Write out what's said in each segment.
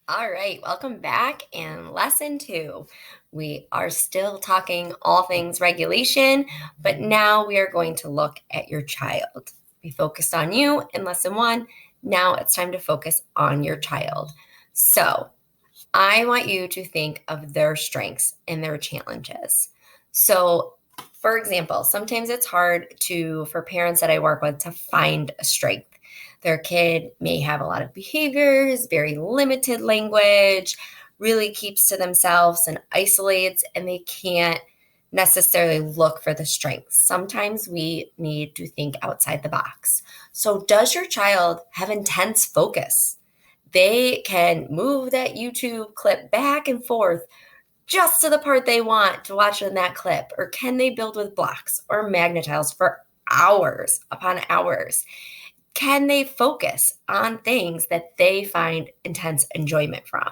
All right, welcome back. And lesson two, we are still talking all things regulation, but now we are going to look at your child. We focused on you in lesson one. Now it's time to focus on your child. So I want you to think of their strengths and their challenges. So, for example, sometimes it's hard for parents that I work with to find a strength. Their kid may have a lot of behaviors, very limited language, really keeps to themselves and isolates, and they can't necessarily look for the strengths. Sometimes we need to think outside the box. So, does your child have intense focus? They can move that YouTube clip back and forth just to the part they want to watch in that clip? Or can they build with blocks or magnetiles for hours upon hours? Can they focus on things that they find intense enjoyment from?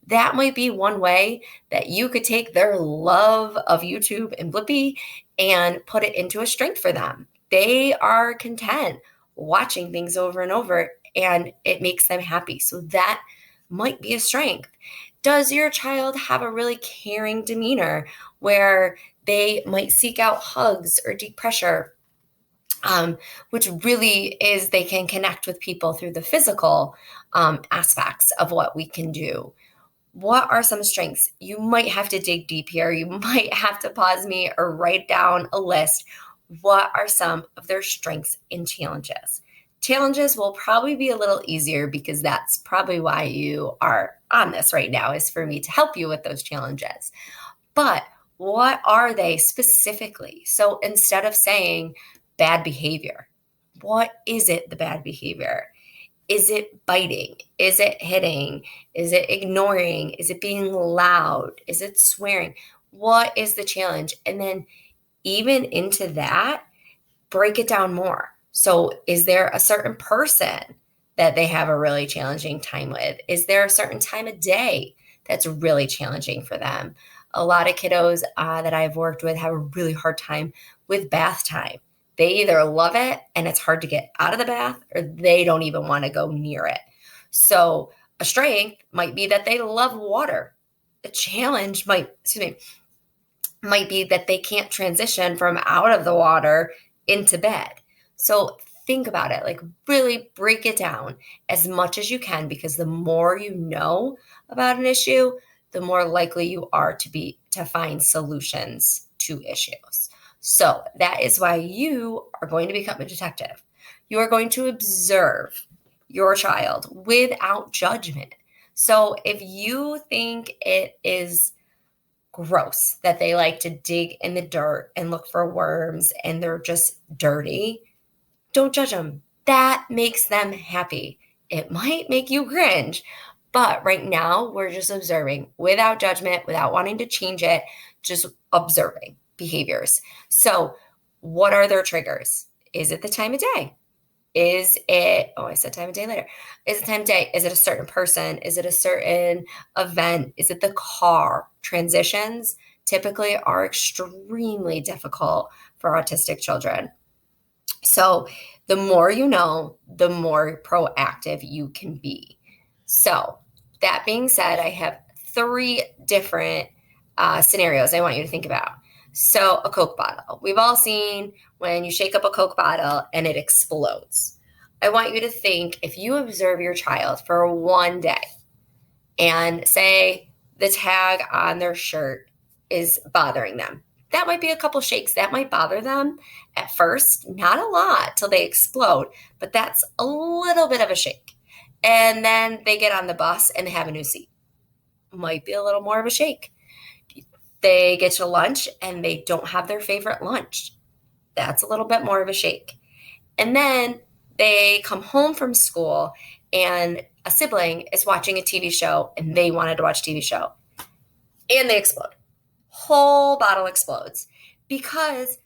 That might be one way that you could take their love of YouTube and Blippi and put it into a strength for them. They are content watching things over and over, and it makes them happy. So that might be a strength. Does your child have a really caring demeanor where they might seek out hugs or deep pressure? Which really is they can connect with people through the physical aspects of what we can do. What are some strengths? You might have to dig deep here. You might have to pause me or write down a list. What are some of their strengths and challenges? Challenges will probably be a little easier because that's probably why you are on this right now, is for me to help you with those challenges. But what are they specifically? So instead of saying bad behavior, what is it, the bad behavior? Is it biting? Is it hitting? Is it ignoring? Is it being loud? Is it swearing? What is the challenge? And then even into that, break it down more. So is there a certain person that they have a really challenging time with? Is there a certain time of day that's really challenging for them? A lot of kiddos that I've worked with have a really hard time with bath time. They either love it and it's hard to get out of the bath, or they don't even want to go near it. So a strength might be that they love water. A challenge might be that they can't transition from out of the water into bed. So think about it, like really break it down as much as you can, because the more you know about an issue, the more likely you are to find solutions to issues. So that is why you are going to become a detective. You are going to observe your child without judgment. So if you think it is gross that they like to dig in the dirt and look for worms and they're just dirty, don't judge them. That makes them happy. It might make you cringe, but right now we're just observing without judgment, without wanting to change it, just observing behaviors. So, what are their triggers? Is it the time of day? Is it, oh, I said time of day later. Is it time of day? Is it a certain person? Is it a certain event? Is it the car? Transitions typically are extremely difficult for autistic children. So the more you know, the more proactive you can be. So that being said, I have three different scenarios I want you to think about. So a Coke bottle. We've all seen when you shake up a Coke bottle and it explodes. I want you to think, if you observe your child for one day and say the tag on their shirt is bothering them. That might be a couple shakes. That might bother them at first, not a lot till they explode, but that's a little bit of a shake. And then they get on the bus and they have a new seat. Might be a little more of a shake. They get to lunch and they don't have their favorite lunch. That's a little bit more of a shake. And then they come home from school and a sibling is watching a TV show and they wanted to watch a TV show and they explode. Whole bottle explodes because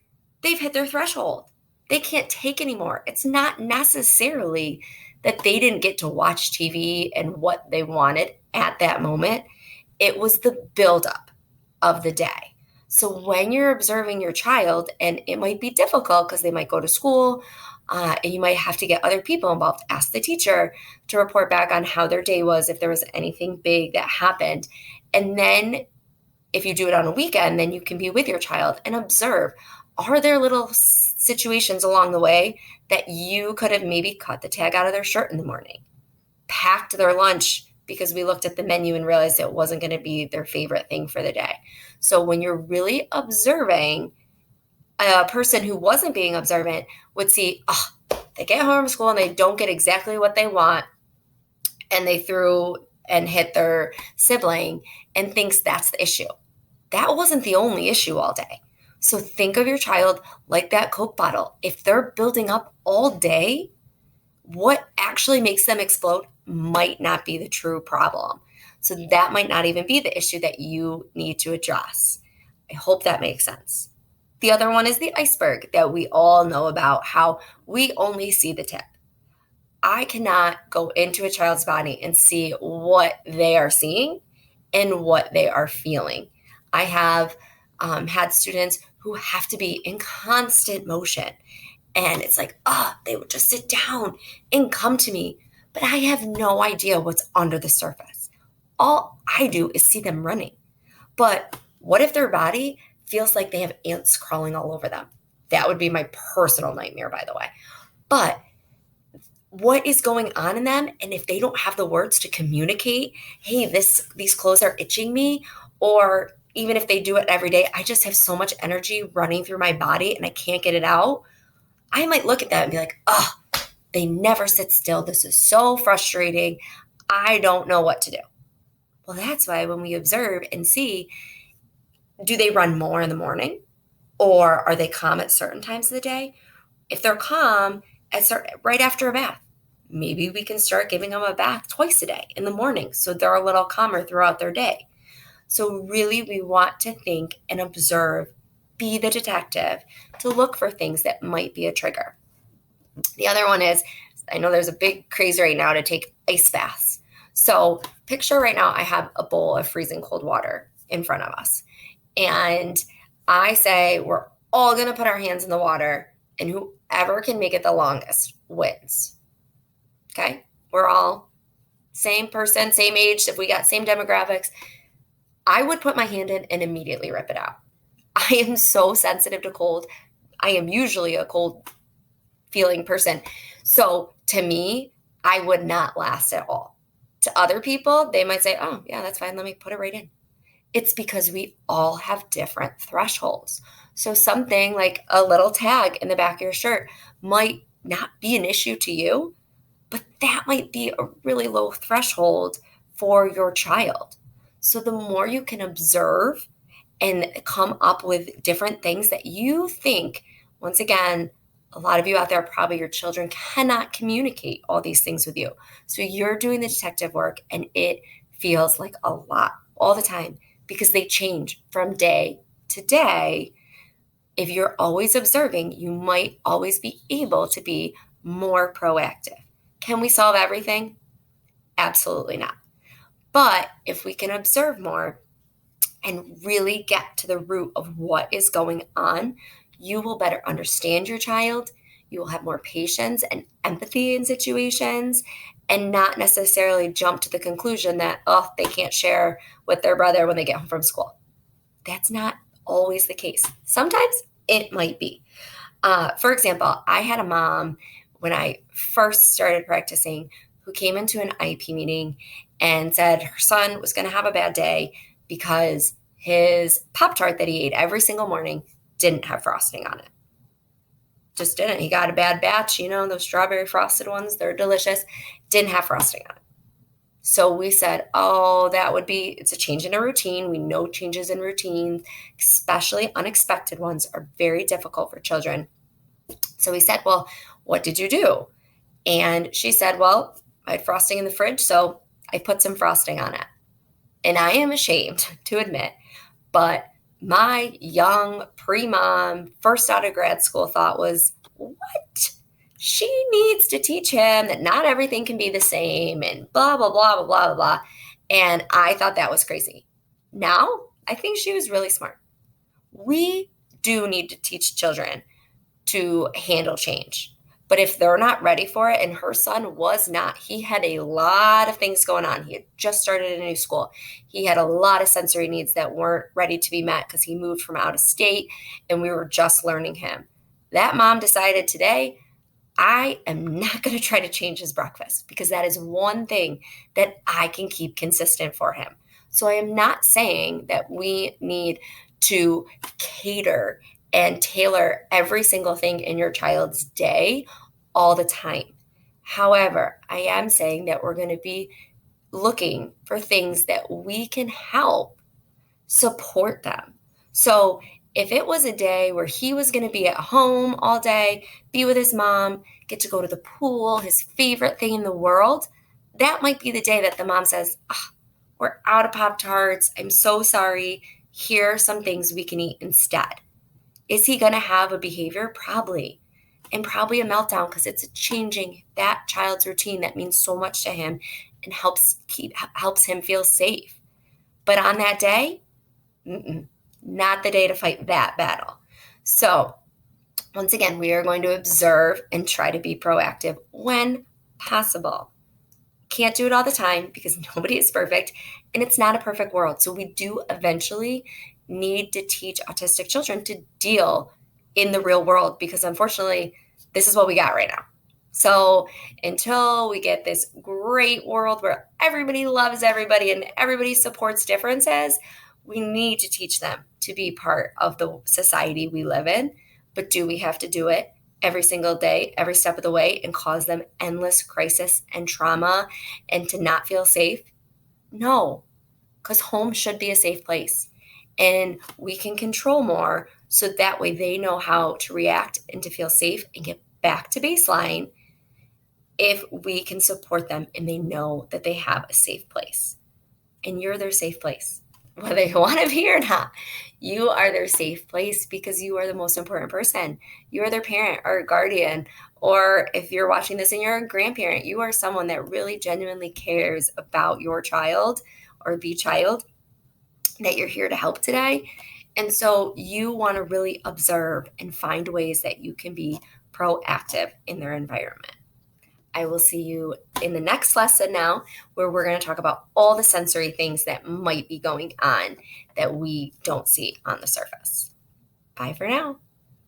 they've hit their threshold. They can't take anymore. It's not necessarily that they didn't get to watch TV and what they wanted at that moment. It was the buildup of the day. So when you're observing your child, and it might be difficult because they might go to school And you might have to get other people involved. Ask the teacher to report back on how their day was, if there was anything big that happened. And then if you do it on a weekend, then you can be with your child and observe. Are there little situations along the way that you could have maybe cut the tag out of their shirt in the morning, packed their lunch because we looked at the menu and realized it wasn't going to be their favorite thing for the day? So when you're really observing, a person who wasn't being observant would see, oh, they get home from school and they don't get exactly what they want, and they threw and hit their sibling and thinks that's the issue. That wasn't the only issue all day. So think of your child like that Coke bottle. If they're building up all day, what actually makes them explode might not be the true problem. So that might not even be the issue that you need to address. I hope that makes sense. The other one is the iceberg that we all know about, how we only see the tip. I cannot go into a child's body and see what they are seeing and what they are feeling. I have had students who have to be in constant motion. And it's like, they would just sit down and come to me. But I have no idea what's under the surface. All I do is see them running. But what if their body feels like they have ants crawling all over them? That would be my personal nightmare, by the way. But what is going on in them? And if they don't have the words to communicate, hey, these clothes are itching me, or even if they do it every day, I just have so much energy running through my body and I can't get it out. I might look at that and be like, they never sit still. This is so frustrating. I don't know what to do. Well, that's why when we observe and see, do they run more in the morning, or are they calm at certain times of the day? If they're calm right after a bath, maybe we can start giving them a bath twice a day in the morning so they're a little calmer throughout their day. So really, we want to think and observe, be the detective, to look for things that might be a trigger. The other one is, I know there's a big craze right now to take ice baths. So picture right now I have a bowl of freezing cold water in front of us. And I say we're all going to put our hands in the water, and whoever can make it the longest wins. Okay? We're all same person, same age. If we got same demographics, I would put my hand in and immediately rip it out. I am so sensitive to cold. I am usually a cold feeling person. So to me, I would not last at all. To other people, they might say, oh, yeah, that's fine. Let me put it right in. It's because we all have different thresholds. So something like a little tag in the back of your shirt might not be an issue to you, but that might be a really low threshold for your child. So the more you can observe and come up with different things that you think, once again, a lot of you out there, probably your children cannot communicate all these things with you. So you're doing the detective work and it feels like a lot all the time because they change from day to day. If you're always observing, you might always be able to be more proactive. Can we solve everything? Absolutely not. But if we can observe more and really get to the root of what is going on, you will better understand your child. You will have more patience and empathy in situations, and not necessarily jump to the conclusion that, they can't share with their brother when they get home from school. That's not always the case. Sometimes it might be. For example, I had a mom when I first started practicing who came into an IEP meeting and said her son was going to have a bad day because his Pop-Tart that he ate every single morning didn't have frosting on it. Just didn't. He got a bad batch, those strawberry frosted ones, they're delicious, didn't have frosting on it. So we said, it's a change in a routine. We know changes in routines, especially unexpected ones, are very difficult for children. So we said, well, what did you do? And she said, well, I had frosting in the fridge, so I put some frosting on it. And I am ashamed to admit, but my young pre-mom, first out of grad school thought was, what? She needs to teach him that not everything can be the same and blah, blah, blah, blah, blah, blah. And I thought that was crazy. Now, I think she was really smart. We do need to teach children to handle change. But But if they're not ready for it, and her son was not, he had a lot of things going on. He had just started a new school. He had a lot of sensory needs that weren't ready to be met because he moved from out of state and we were just learning him. That mom decided today, I am not going to try to change his breakfast because that is one thing that I can keep consistent for him. So I am not saying that we need to cater and tailor every single thing in your child's day all the time. However, I am saying that we're going to be looking for things that we can help support them. So if it was a day where he was going to be at home all day, be with his mom, get to go to the pool, his favorite thing in the world, that might be the day that the mom says, oh, we're out of Pop-Tarts. I'm so sorry. Here are some things we can eat instead. Is he going to have a behavior? Probably. And probably a meltdown because it's changing that child's routine that means so much to him and helps him feel safe. But on that day, not the day to fight that battle. So once again, we are going to observe and try to be proactive when possible. Can't do it all the time because nobody is perfect and it's not a perfect world. So we do eventually need to teach autistic children to deal in the real world because unfortunately, this is what we got right now. So until we get this great world where everybody loves everybody and everybody supports differences, we need to teach them to be part of the society we live in. But do we have to do it every single day, every step of the way, and cause them endless crisis and trauma and to not feel safe? No, because home should be a safe place. And we can control more so that way they know how to react and to feel safe and get back to baseline if we can support them and they know that they have a safe place. And you're their safe place. Whether you want to be or not, you are their safe place because you are the most important person. You are their parent or guardian, or if you're watching this and you're a grandparent, you are someone that really genuinely cares about your child or the child that you're here to help today. And so you want to really observe and find ways that you can be proactive in their environment. I will see you in the next lesson now, where we're going to talk about all the sensory things that might be going on that we don't see on the surface. Bye for now.